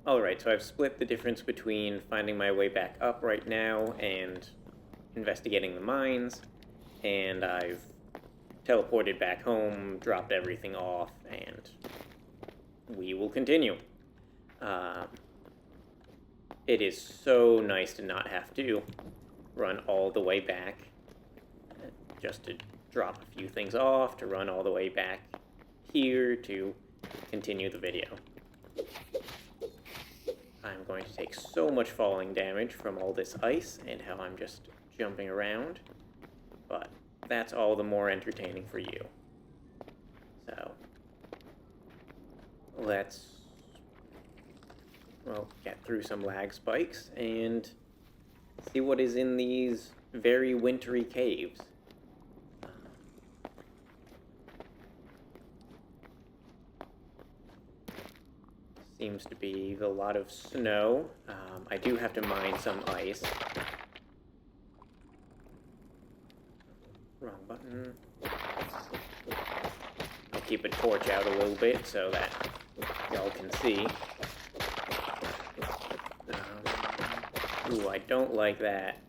Alright, so I've split the difference between finding my way back up right now and investigating the mines, and I've teleported back home, dropped everything off, and we will continue. It is so nice to not have to run all the way back, just to drop a few things off, to run all the way back here to continue the video. I'm going to take so much falling damage from all this ice and how I'm just jumping around, but that's all the more entertaining for you. So, let's, well, get through some lag spikes and see what is in these very wintry caves. Seems to be a lot of snow. I do have to mine some ice. Wrong button. I'll keep a torch out a little bit so that y'all can see. Ooh, I don't like that.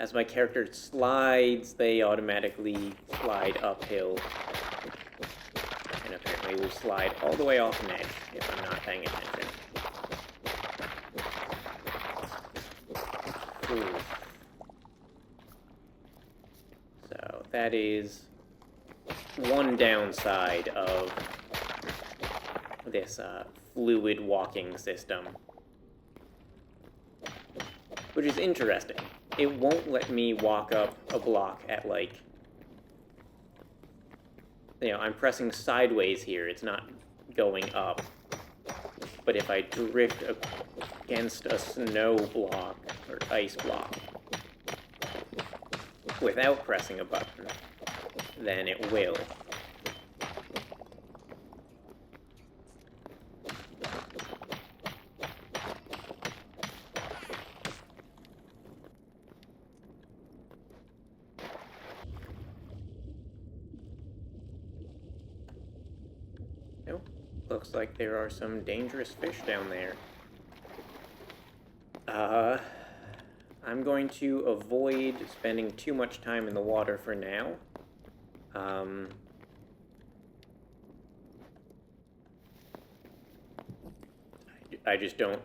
As my character slides, they automatically slide uphill. And apparently will slide all the way off an edge if I'm not paying attention. Ooh. So that is one downside of this fluid walking system, which is interesting. It won't let me walk up a block at, like, I'm pressing sideways here, it's not going up. But if I drift against a snow block, or ice block, without pressing a button, then it will. Nope. Looks like there are some dangerous fish down there. I'm going to avoid spending too much time in the water for now. I just don't...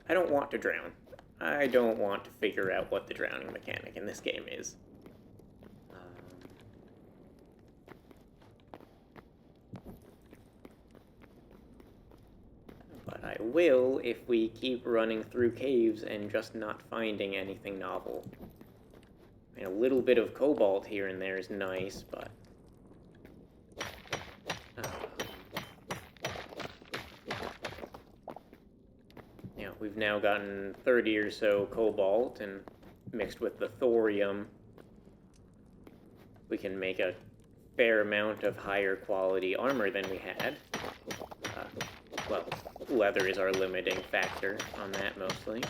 I don't want to drown. I don't want to figure out what the drowning mechanic in this game is. But I will if we keep running through caves and just not finding anything novel. I mean, a little bit of cobalt here and there is nice, but... we've now gotten 30 or so cobalt, and mixed with the thorium, we can make a fair amount of higher quality armor than we had. Well, leather is our limiting factor on that, mostly.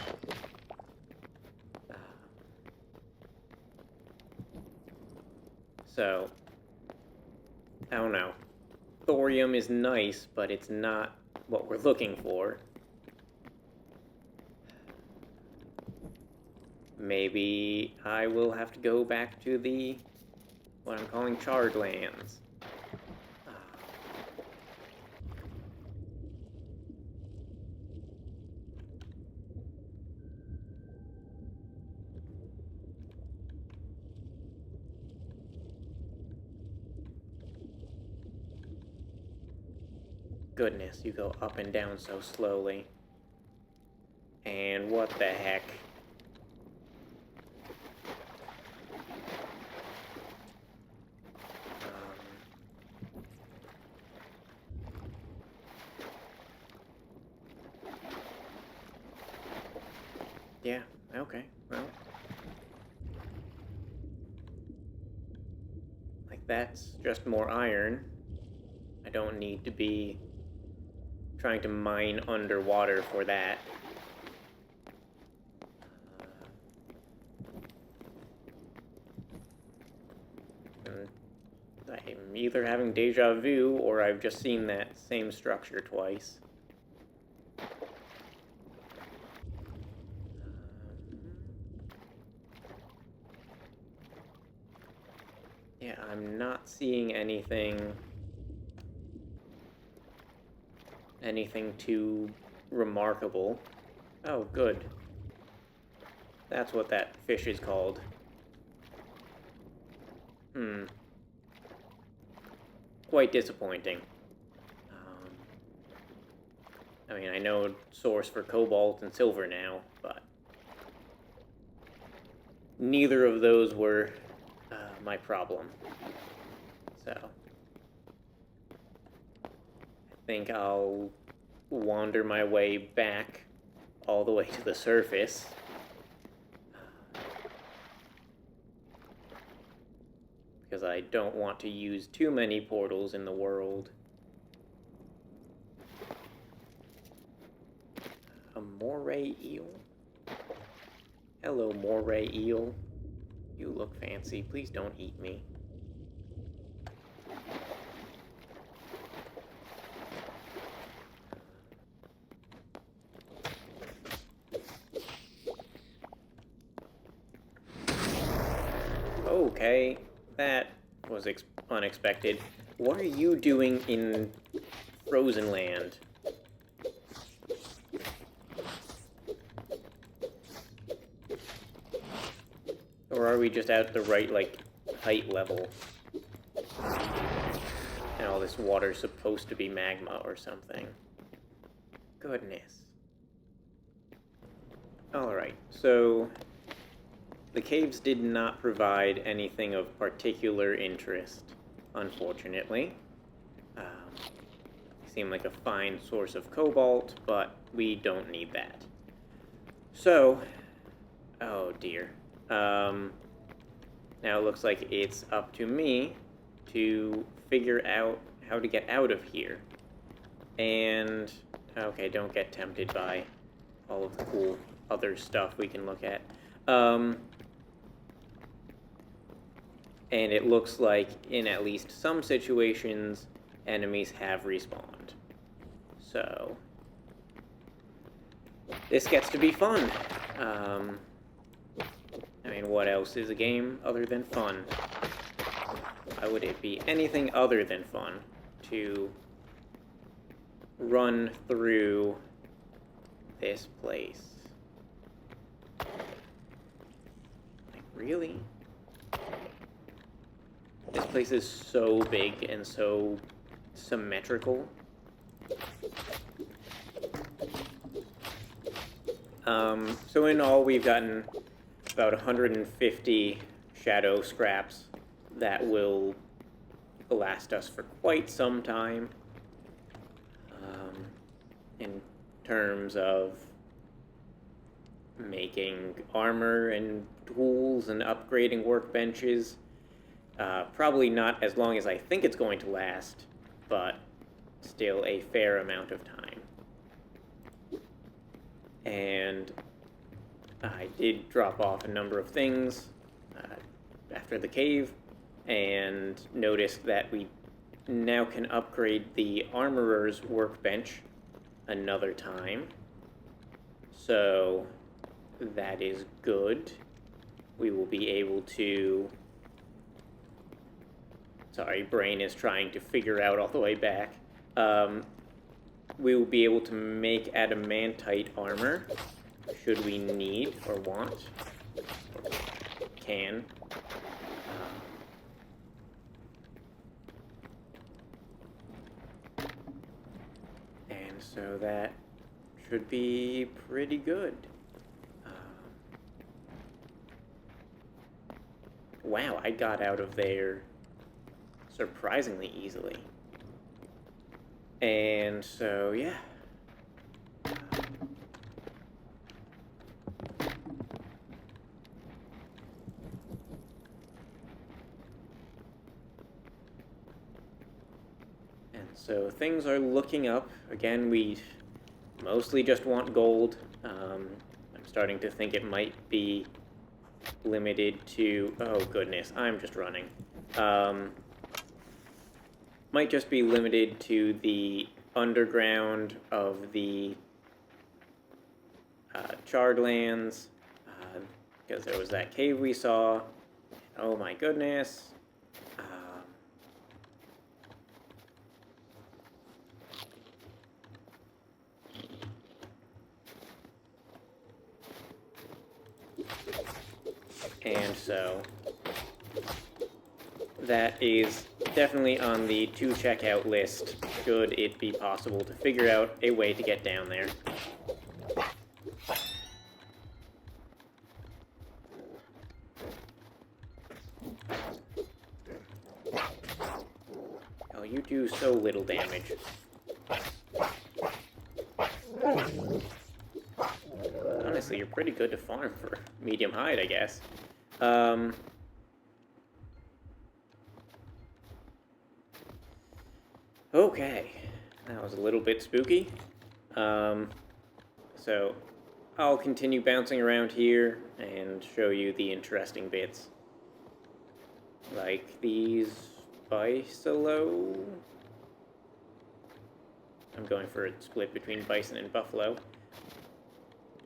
So, I don't know. Thorium is nice, but it's not what we're looking for. Maybe I will have to go back to the, what I'm calling charred lands. Goodness, you go up and down so slowly. And what the heck? Yeah, okay, well. Like, that's just more iron. I don't need to be trying to mine underwater for that. I'm either having deja vu or I've just seen that same structure twice. I'm not seeing anything too remarkable. Oh, good. That's what that fish is called. Quite disappointing. I mean, I know source for cobalt and silver now, but neither of those were my problem. So I think I'll wander my way back all the way to the surface. Because I don't want to use too many portals in the world. A moray eel? Hello, moray eel. You look fancy. Please don't eat me. Okay, that was unexpected. What are you doing in Frozen Land? Or are we just at the right, like, height level? And all this water's supposed to be magma or something. Goodness. Alright, so the caves did not provide anything of particular interest, unfortunately. Seem like a fine source of cobalt, but we don't need that. So, oh dear. Now it looks like it's up to me to figure out how to get out of here. And, okay, don't get tempted by all of the cool other stuff we can look at. And it looks like in at least some situations, enemies have respawned. So, this gets to be fun. I mean, what else is a game other than fun? Why would it be anything other than fun to run through this place? Like, really? This place is so big and so symmetrical. So in all, we've gotten about 150 shadow scraps that will last us for quite some time. In terms of making armor and tools and upgrading workbenches. Probably not as long as I think it's going to last, but still a fair amount of time. And I did drop off a number of things after the cave, and noticed that we now can upgrade the armorer's workbench another time. So that is good. We will be able to... Sorry, brain is trying to figure out all the way back. We will be able to make adamantite armor, should we need or want, or can. And so that should be pretty good. Wow, I got out of there surprisingly easily. And so, yeah. And so things are looking up. Again, we mostly just want gold. I'm starting to think it might be limited to... Oh, goodness, I'm just running. Might just be limited to the underground of the charred lands, because there was that cave we saw. Oh my goodness. And so that is definitely on the to checkout list, should it be possible to figure out a way to get down there. Oh, you do so little damage. Honestly, you're pretty good to farm for medium height, I guess. Okay, that was a little bit spooky. So I'll continue bouncing around here and show you the interesting bits. Like these Bisolo. I'm going for a split between bison and buffalo.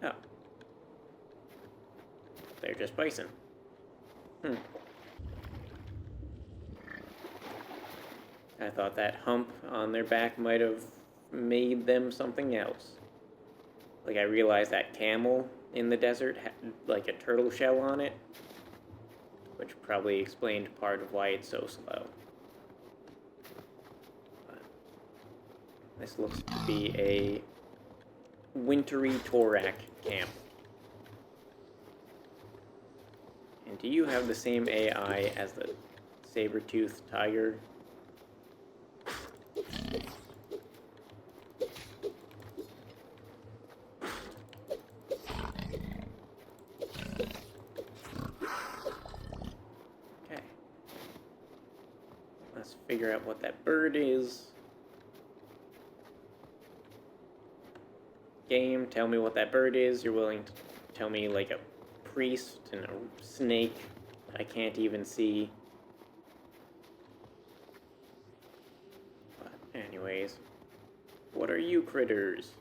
Oh. They're just bison. I thought that hump on their back might have made them something else. Like, I realized that camel in the desert had, like, a turtle shell on it, which probably explained part of why it's so slow. But this looks to be a wintry Torak camp. And do you have the same AI as the saber-toothed tiger? Okay. Let's figure out what that bird is. Game, tell me what that bird is. You're willing to tell me like a priest and a snake I can't even see. But anyways, what are you critters?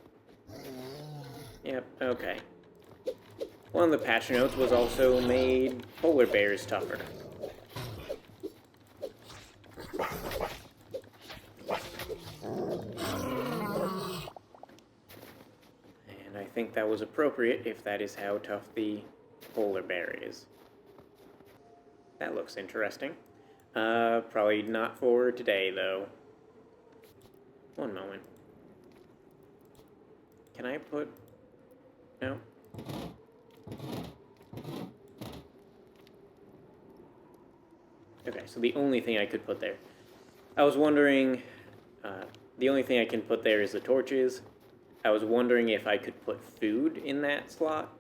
Yep, okay. One of the patch notes was also made polar bears tougher. And I think that was appropriate if that is how tough the polar bear is. That looks interesting. Probably not for today, though. One moment. Can I put... No. Okay, so the only thing I could put there. I was wondering... the only thing I can put there is the torches. I was wondering if I could put food in that slot.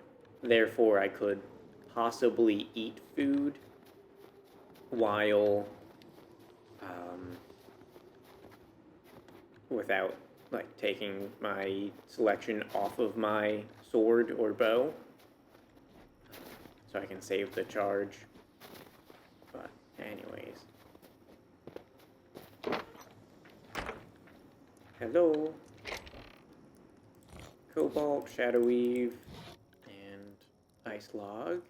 Therefore, I could possibly eat food while... without, like, taking my selection off of my sword or bow. So I can save the charge. But, anyways. Hello. Cobalt, Shadow Weave, and Ice Log.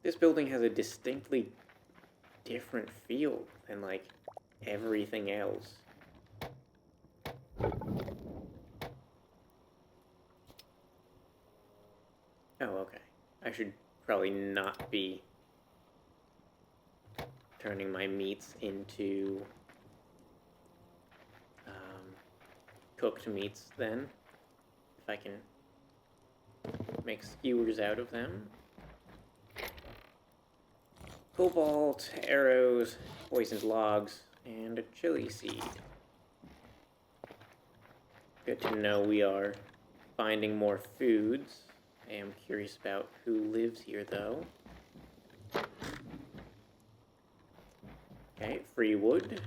This building has a distinctly different feel than, like, everything else. Oh, okay. I should probably not be turning my meats into cooked meats then. If I can make skewers out of them. Cobalt, arrows, poisoned logs, and a chili seed. Good to know we are finding more foods. I am curious about who lives here, though. Okay, free wood.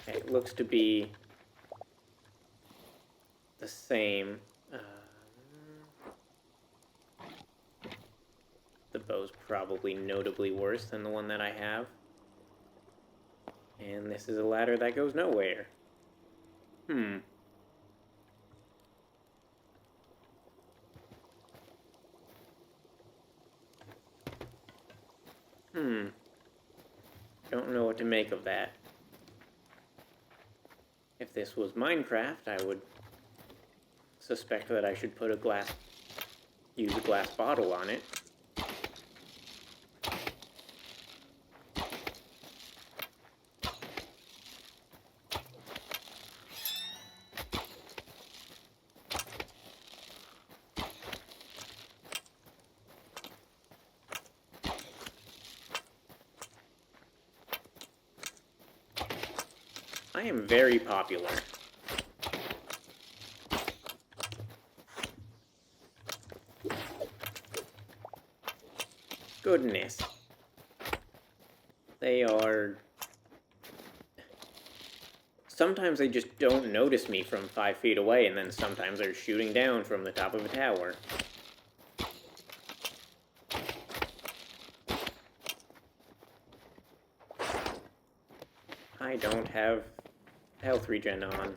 Okay, it looks to be the same. The bow's probably notably worse than the one that I have. And this is a ladder that goes nowhere. Don't know what to make of that. If this was Minecraft, I would suspect that I should use a glass bottle on it. I am very popular. Goodness. They are... Sometimes they just don't notice me from 5 feet away, and then sometimes they're shooting down from the top of a tower. I don't have health regen on.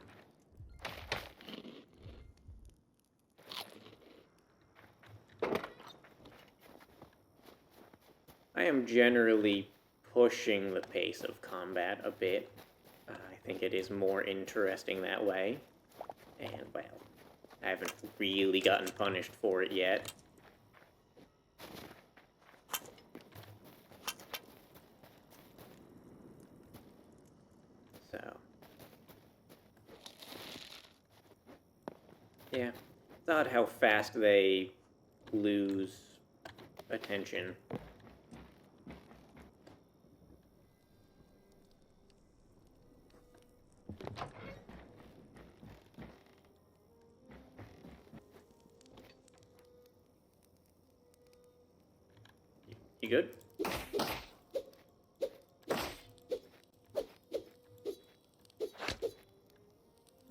I am generally pushing the pace of combat a bit. I think it is more interesting that way. And, well, I haven't really gotten punished for it yet. So. Yeah. It's odd how fast they lose attention. You good?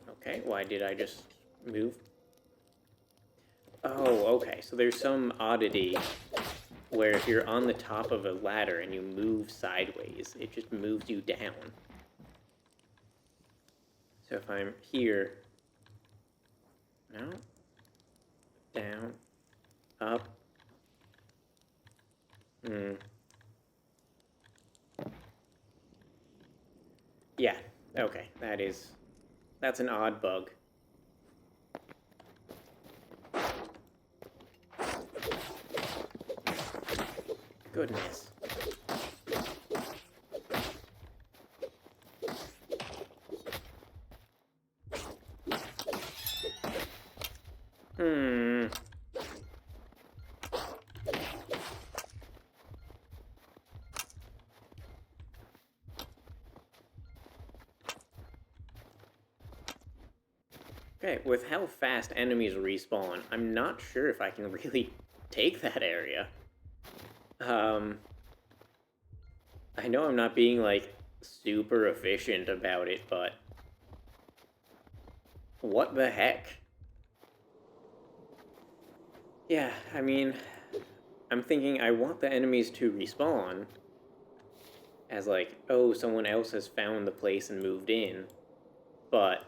Okay, why did I just move? Oh, okay, so there's some oddity where if you're on the top of a ladder and you move sideways, it just moves you down. So if I'm here... No? Down. Up. Yeah, okay, that's an odd bug. Goodness. Okay, with how fast enemies respawn, I'm not sure if I can really take that area. I know I'm not being, like, super efficient about it, but... what the heck? Yeah, I mean... I'm thinking I want the enemies to respawn as, like, oh, someone else has found the place and moved in, but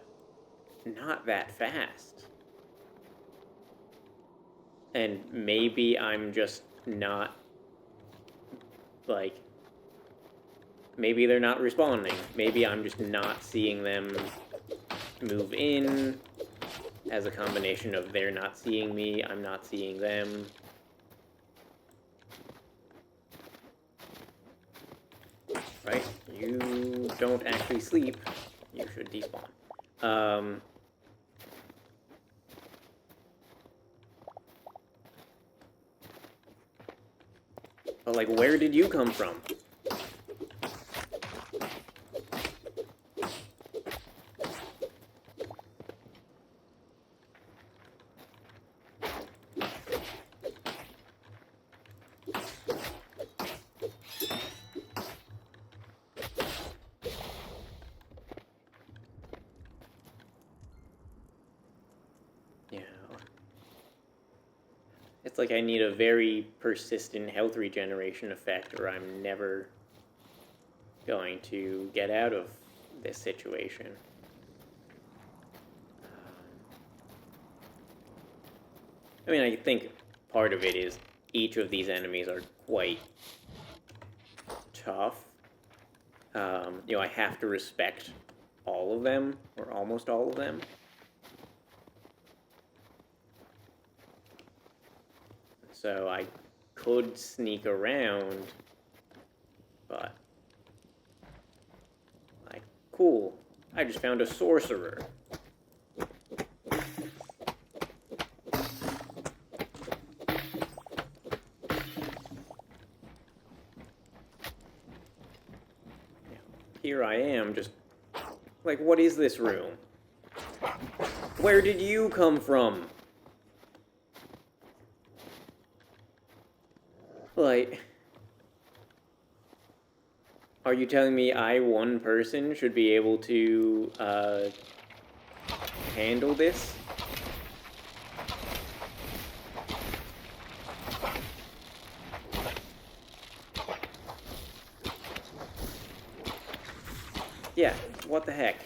not that fast. And maybe I'm just not, like... maybe they're not responding. Maybe I'm just not seeing them move in as a combination of they're not seeing me, I'm not seeing them. Right? You don't actually sleep. You should despawn. But, like, where did you come from? It's like I need a very persistent health regeneration effect or I'm never going to get out of this situation. I mean, I think part of it is each of these enemies are quite tough. You know, I have to respect all of them, or almost all of them. So I could sneak around, but... like, cool. I just found a sorcerer. Here I am, just... like, what is this room? Where did you come from? Like... are you telling me I, one person, should be able to, handle this? Yeah, what the heck?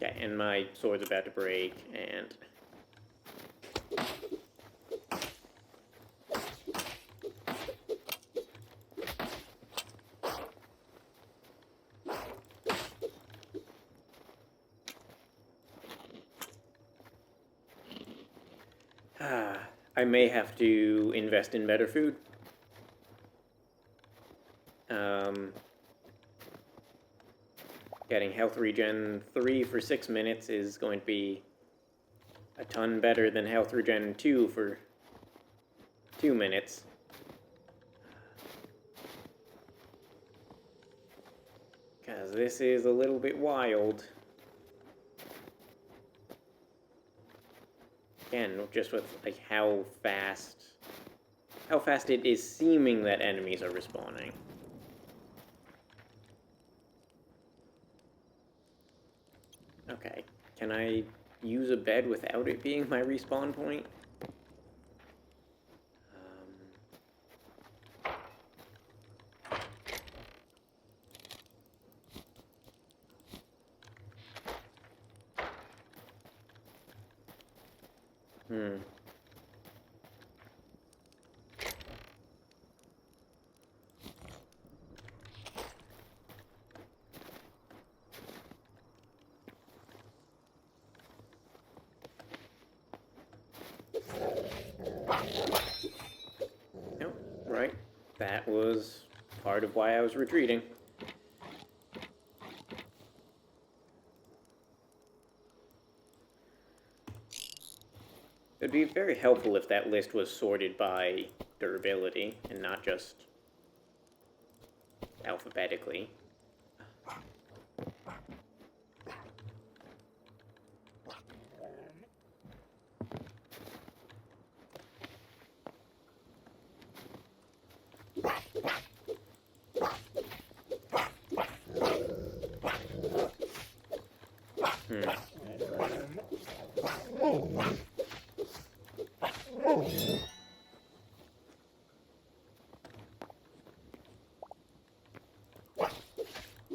Yeah, and my sword's about to break, and... I may have to invest in better food. Getting health regen 3 for 6 minutes is going to be a ton better than health regen 2 for 2 minutes. Because this is a little bit wild. Again, just with like how fast it is seeming that enemies are respawning. Okay, can I use a bed without it being my respawn point? Nope, right. That was part of why I was retreating. It'd be very helpful if that list was sorted by durability and not just alphabetically.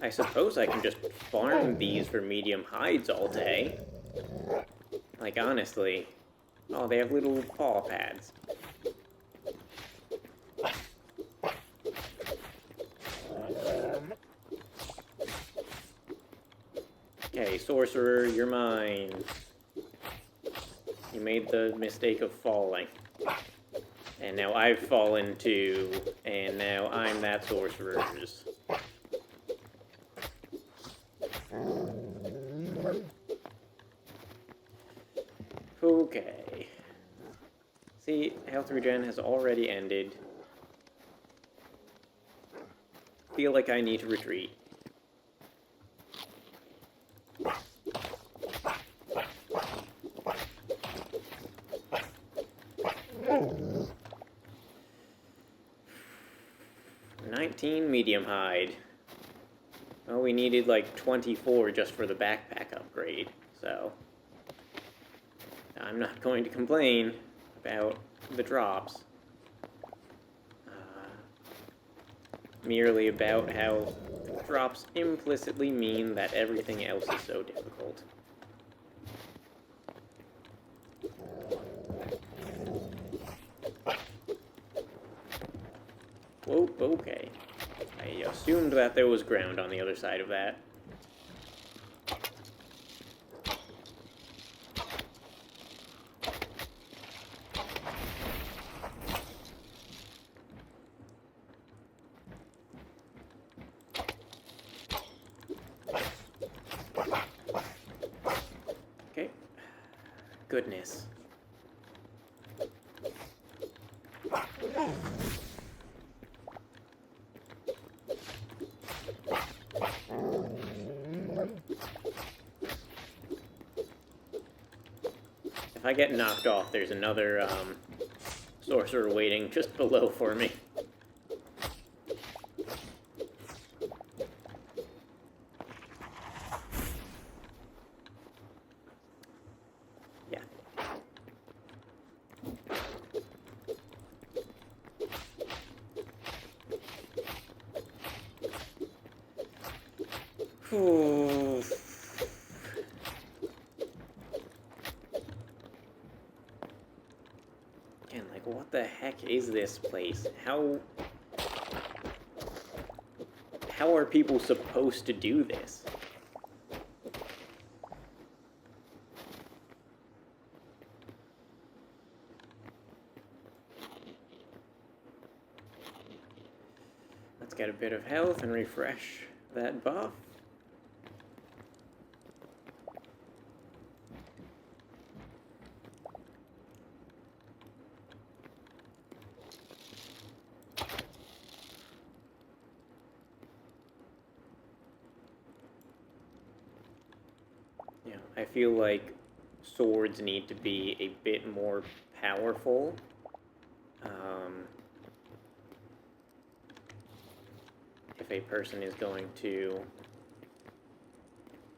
I suppose I can just farm these for medium hides all day. Like, honestly. Oh, they have little paw pads. Okay, sorcerer, you're mine. You made the mistake of falling. And now I've fallen too, and now I'm that sorcerer's. Okay. See, health regen has already ended. Feel like I need to retreat. Medium hide. Well, we needed like 24 just for the backpack upgrade, so I'm not going to complain about the drops. Merely about how drops implicitly mean that everything else is so difficult. Whoa, okay. I assumed that there was ground on the other side of that. Okay. Goodness. If I get knocked off, there's another sorcerer waiting just below for me. Yeah. Ooh. Again, like, what the heck is this place? How are people supposed to do this? Let's get a bit of health and refresh that buff. Yeah, I feel like swords need to be a bit more powerful. If a person is going to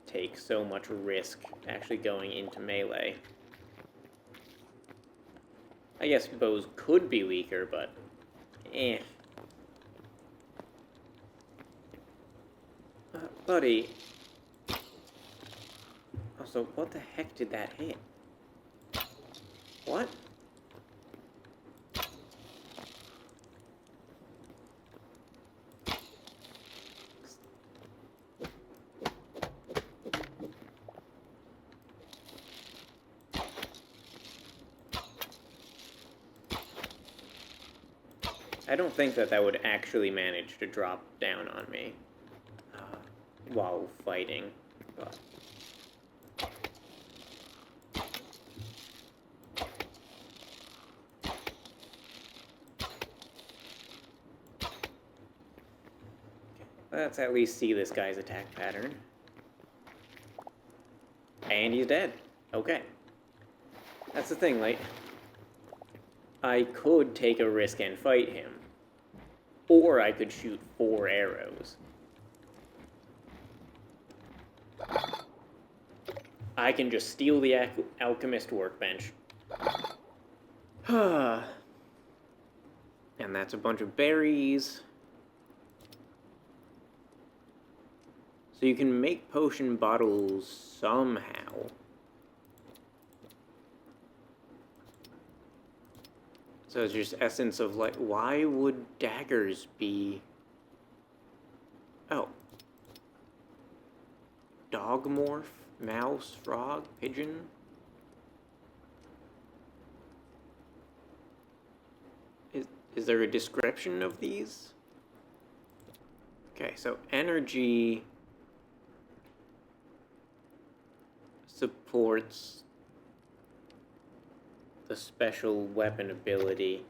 take so much risk actually going into melee. I guess bows could be weaker, but eh. Buddy. Also, what the heck did that hit? What? I don't think that would actually manage to drop down on me while fighting. But let's at least see this guy's attack pattern. And he's dead. Okay. That's the thing, like, I could take a risk and fight him. Or I could shoot 4 arrows. I can just steal the alchemist workbench. And that's a bunch of berries. So you can make potion bottles somehow. So it's just essence of, like, why would daggers be... Oh. Dog morph? Mouse? Frog? Pigeon? Is there a description of these? Okay, so energy supports the special weapon ability.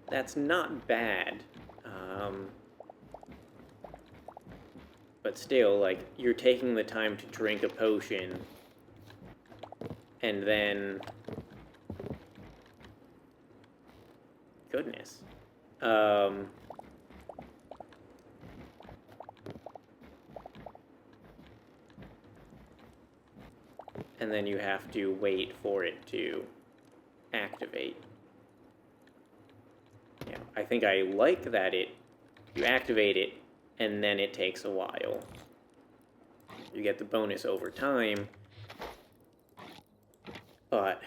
That's not bad. But still, like, you're taking the time to drink a potion and then... Goodness. And then you have to wait for it to activate. Yeah, I think I like that you activate it, and then it takes a while. You get the bonus over time, but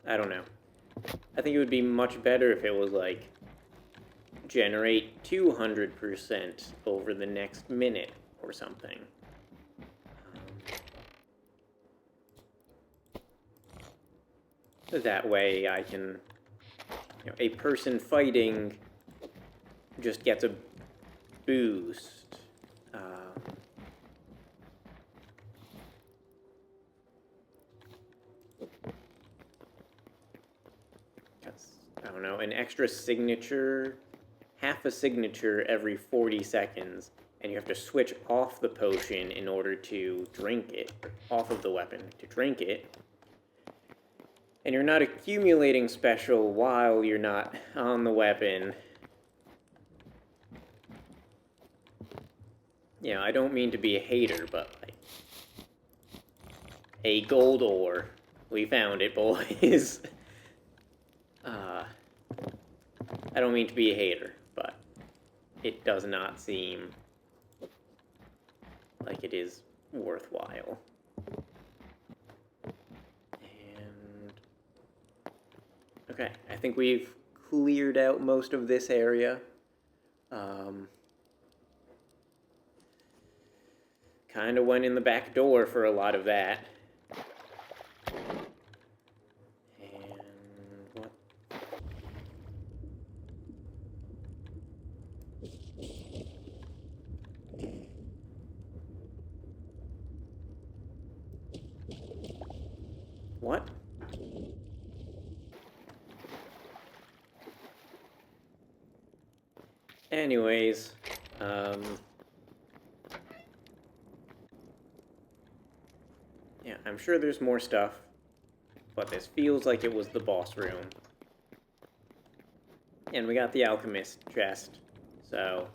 I don't know. I think it would be much better if it was like generate 200% over the next minute or something. That way I can, a person fighting just gets a boost. I don't know, an extra signature, half a signature every 40 seconds, and you have to switch off the potion in order to drink it, off of the weapon to drink it. And you're not accumulating special while you're not on the weapon. I don't mean to be a hater, but like, a gold ore. We found it, boys. I don't mean to be a hater, but it does not seem like it is worthwhile. And okay, I think we've cleared out most of this area. Kind of went in the back door for a lot of that. What? Anyways, yeah, I'm sure there's more stuff, but this feels like it was the boss room. And we got the alchemist chest, so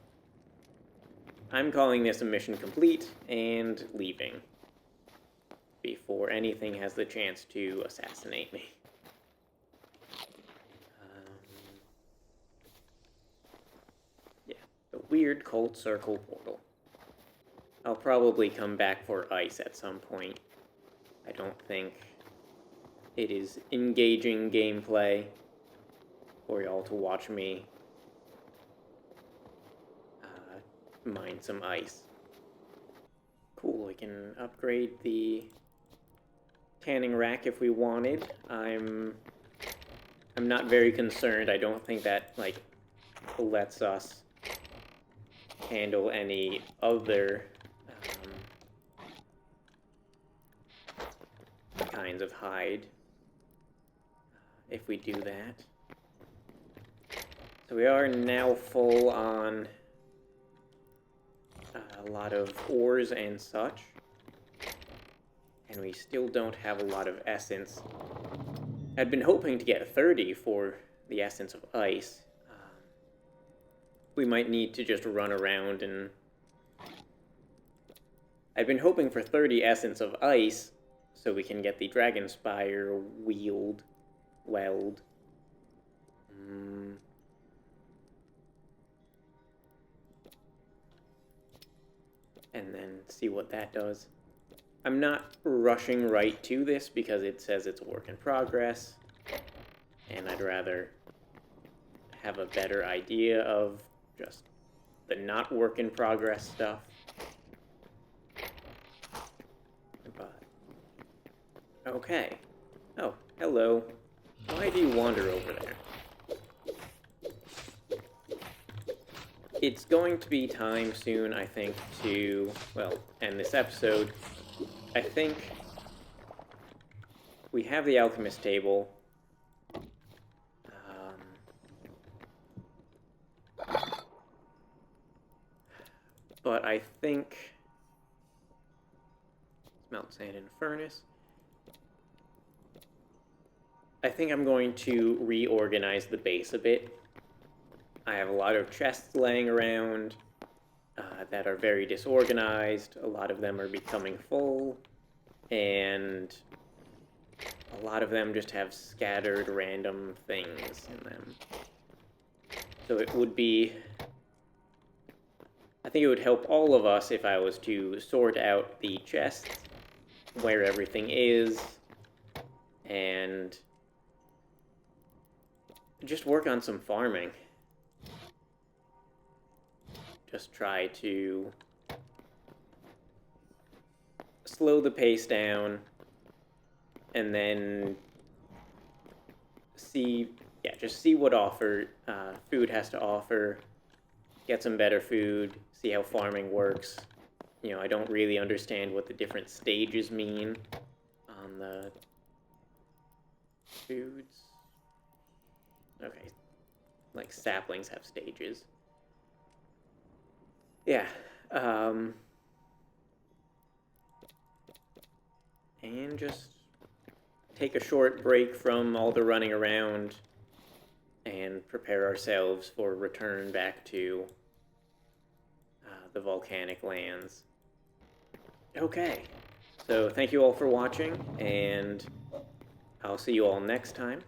I'm calling this a mission complete and leaving before anything has the chance to assassinate me. Yeah, the weird cold circle portal. I'll probably come back for ice at some point. I don't think it is engaging gameplay for y'all to watch me mine some ice. Cool, we can upgrade the tanning rack if we wanted. I'm not very concerned. I don't think that, like, lets us handle any other kinds of hide if we do that. So we are now full on a lot of ores and such, and we still don't have a lot of essence. I'd been hoping to get 30 for the essence of ice. We might need to just run around and... I'd been hoping for 30 essence of ice so we can get the Dragon Spire weld. And then see what that does. I'm not rushing right to this because it says it's a work in progress, and I'd rather have a better idea of just the not work in progress stuff. But okay. Oh, hello. Why do you wander over there? It's going to be time soon, I think, to, well, end this episode. I think we have the alchemist table. But I think... Melt sand in a furnace. I think I'm going to reorganize the base a bit. I have a lot of chests laying around that are very disorganized. A lot of them are becoming full, and a lot of them just have scattered random things in them. So it would be... I think it would help all of us if I was to sort out the chests, where everything is, and just work on some farming. Just try to slow the pace down, and then just see what food has to offer, get some better food, see how farming works. You know, I don't really understand what the different stages mean on the foods. Okay, like saplings have stages. Yeah, and just take a short break from all the running around and prepare ourselves for return back to the volcanic lands. Okay, so thank you all for watching, and I'll see you all next time.